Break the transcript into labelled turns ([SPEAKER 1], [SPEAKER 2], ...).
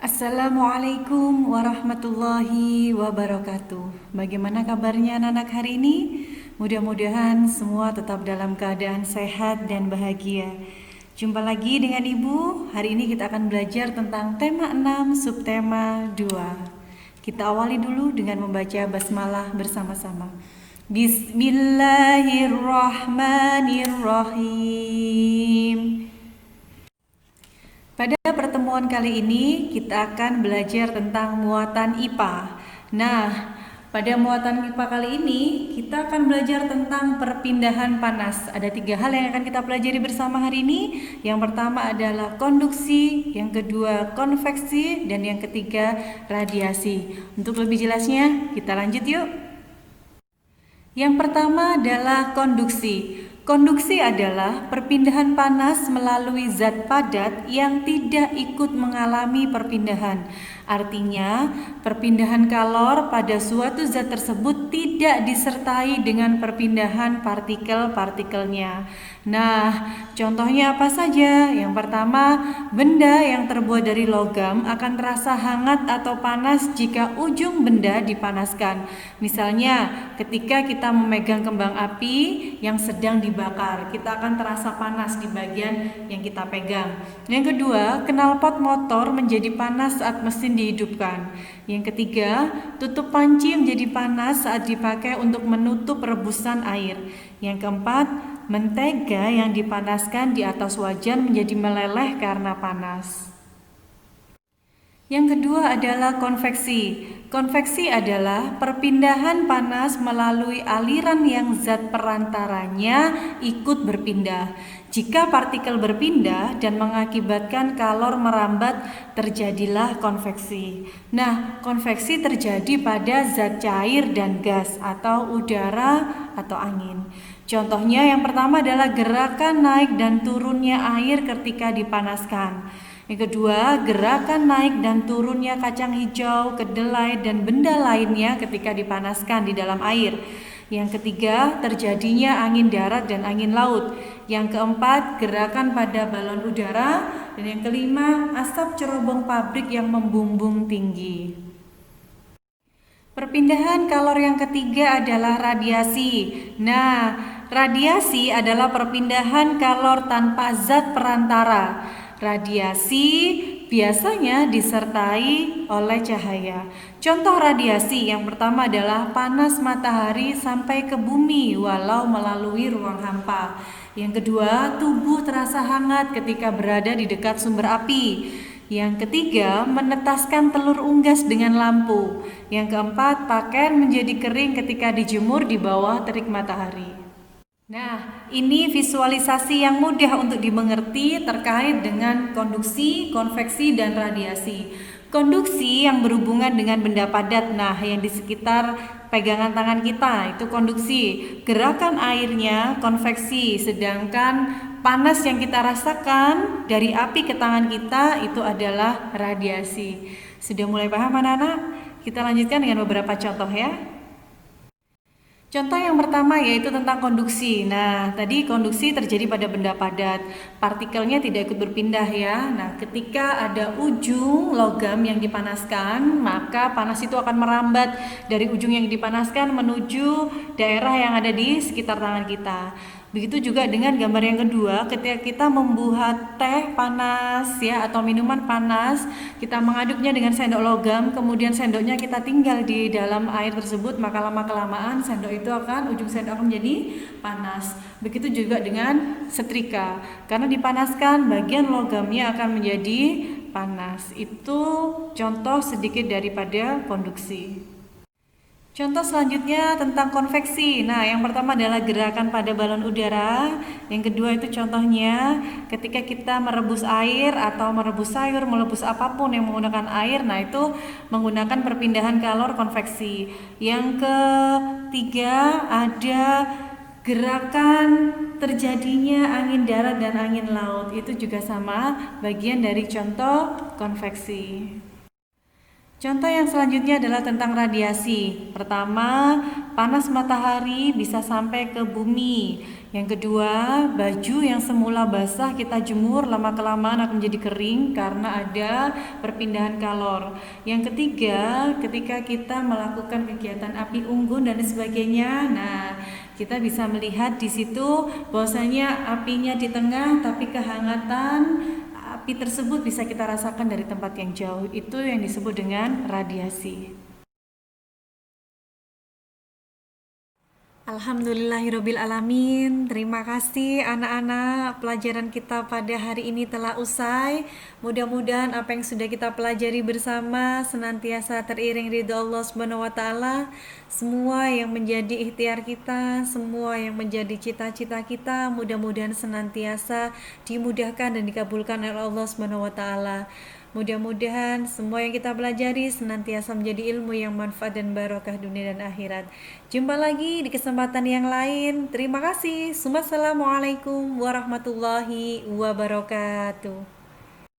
[SPEAKER 1] Assalamualaikum warahmatullahi wabarakatuh. Bagaimana kabarnya anak-anak hari ini? Mudah-mudahan semua tetap dalam keadaan sehat dan bahagia. Jumpa lagi dengan Ibu. Hari ini kita akan belajar tentang tema 6, subtema 2. Kita awali dulu dengan membaca basmalah bersama-sama. Bismillahirrahmanirrahim. Pada pertemuan kali ini kita akan belajar tentang muatan IPA. Nah, pada muatan IPA kali ini kita akan belajar tentang perpindahan panas. Ada 3 hal yang akan kita pelajari bersama hari ini. Yang pertama adalah konduksi, yang kedua konveksi, dan yang ketiga radiasi. Untuk lebih jelasnya, kita lanjut yuk. Yang pertama adalah konduksi. Konduksi adalah perpindahan panas melalui zat padat yang tidak ikut mengalami perpindahan. Artinya, perpindahan kalor pada suatu zat tersebut tidak disertai dengan perpindahan partikel-partikelnya. Nah, contohnya apa saja? Yang pertama, benda yang terbuat dari logam akan terasa hangat atau panas jika ujung benda dipanaskan. Misalnya, ketika kita memegang kembang api yang sedang dibakar, kita akan terasa panas di bagian yang kita pegang. Yang kedua, knalpot motor menjadi panas saat mesin dihidupkan. Yang ketiga, tutup panci menjadi panas saat dipakai untuk menutup rebusan air. Yang keempat, mentega yang dipanaskan di atas wajan menjadi meleleh karena panas. Yang kedua adalah konveksi. Konveksi adalah perpindahan panas melalui aliran yang zat perantaranya ikut berpindah. Jika partikel berpindah dan mengakibatkan kalor merambat, terjadilah konveksi. Nah, konveksi terjadi pada zat cair dan gas atau udara atau angin. Contohnya yang pertama adalah gerakan naik dan turunnya air ketika dipanaskan. Yang kedua, gerakan naik dan turunnya kacang hijau, kedelai, dan benda lainnya ketika dipanaskan di dalam air. Yang ketiga, terjadinya angin darat dan angin laut. Yang keempat, gerakan pada balon udara. Dan yang kelima, asap cerobong pabrik yang membumbung tinggi. Perpindahan kalor yang ketiga adalah radiasi. Nah, radiasi adalah perpindahan kalor tanpa zat perantara. Radiasi biasanya disertai oleh cahaya. Contoh radiasi yang pertama adalah panas matahari sampai ke bumi walau melalui ruang hampa. Yang kedua, tubuh terasa hangat ketika berada di dekat sumber api. Yang ketiga, menetaskan telur unggas dengan lampu. Yang keempat, pakaian menjadi kering ketika dijemur di bawah terik matahari. Nah, ini visualisasi yang mudah untuk dimengerti terkait dengan konduksi, konveksi, dan radiasi. Konduksi yang berhubungan dengan benda padat, nah yang di sekitar pegangan tangan kita itu konduksi. Gerakan airnya konveksi, sedangkan panas yang kita rasakan dari api ke tangan kita itu adalah radiasi. Sudah mulai paham anak-anak? Kita lanjutkan dengan beberapa contoh ya. Contoh yang pertama yaitu tentang konduksi. Nah, tadi konduksi terjadi pada benda padat. Partikelnya tidak ikut berpindah ya. Nah, ketika ada ujung logam yang dipanaskan, maka panas itu akan merambat dari ujung yang dipanaskan menuju daerah yang ada di sekitar tangan kita. Begitu juga dengan gambar yang kedua, ketika kita membuat teh panas ya atau minuman panas, kita mengaduknya dengan sendok logam, kemudian sendoknya kita tinggal di dalam air tersebut, maka lama-kelamaan sendok itu ujung sendok akan menjadi panas. Begitu juga dengan setrika, karena dipanaskan bagian logamnya akan menjadi panas. Itu contoh sedikit daripada konduksi. Contoh selanjutnya tentang konveksi. Nah, yang pertama adalah gerakan pada balon udara. Yang kedua itu contohnya ketika kita merebus air atau merebus sayur, merebus apapun yang menggunakan air. Nah, itu menggunakan perpindahan kalor konveksi. Yang ketiga ada gerakan terjadinya angin darat dan angin laut. Itu juga sama bagian dari contoh konveksi. Contoh yang selanjutnya adalah tentang radiasi. Pertama, panas matahari bisa sampai ke bumi. Yang kedua, baju yang semula basah kita jemur lama-kelamaan akan menjadi kering karena ada perpindahan kalor. Yang ketiga, ketika kita melakukan kegiatan api unggun dan sebagainya, nah kita bisa melihat di situ bahwasanya apinya di tengah tapi kehangatan api tersebut bisa kita rasakan dari tempat yang jauh. Itu yang disebut dengan radiasi. Alhamdulillahirabbil alamin. Terima kasih anak-anak. Pelajaran kita pada hari ini telah usai. Mudah-mudahan apa yang sudah kita pelajari bersama senantiasa teriring ridho Allah Subhanahu wa taala. Semua yang menjadi ikhtiar kita, semua yang menjadi cita-cita kita, mudah-mudahan senantiasa dimudahkan dan dikabulkan oleh Allah Subhanahu wa taala. Mudah-mudahan semua yang kita pelajari senantiasa menjadi ilmu yang manfaat dan barokah dunia dan akhirat. Jumpa lagi di kesempatan yang lain. Terima kasih. Wassalamualaikum warahmatullahi wabarakatuh.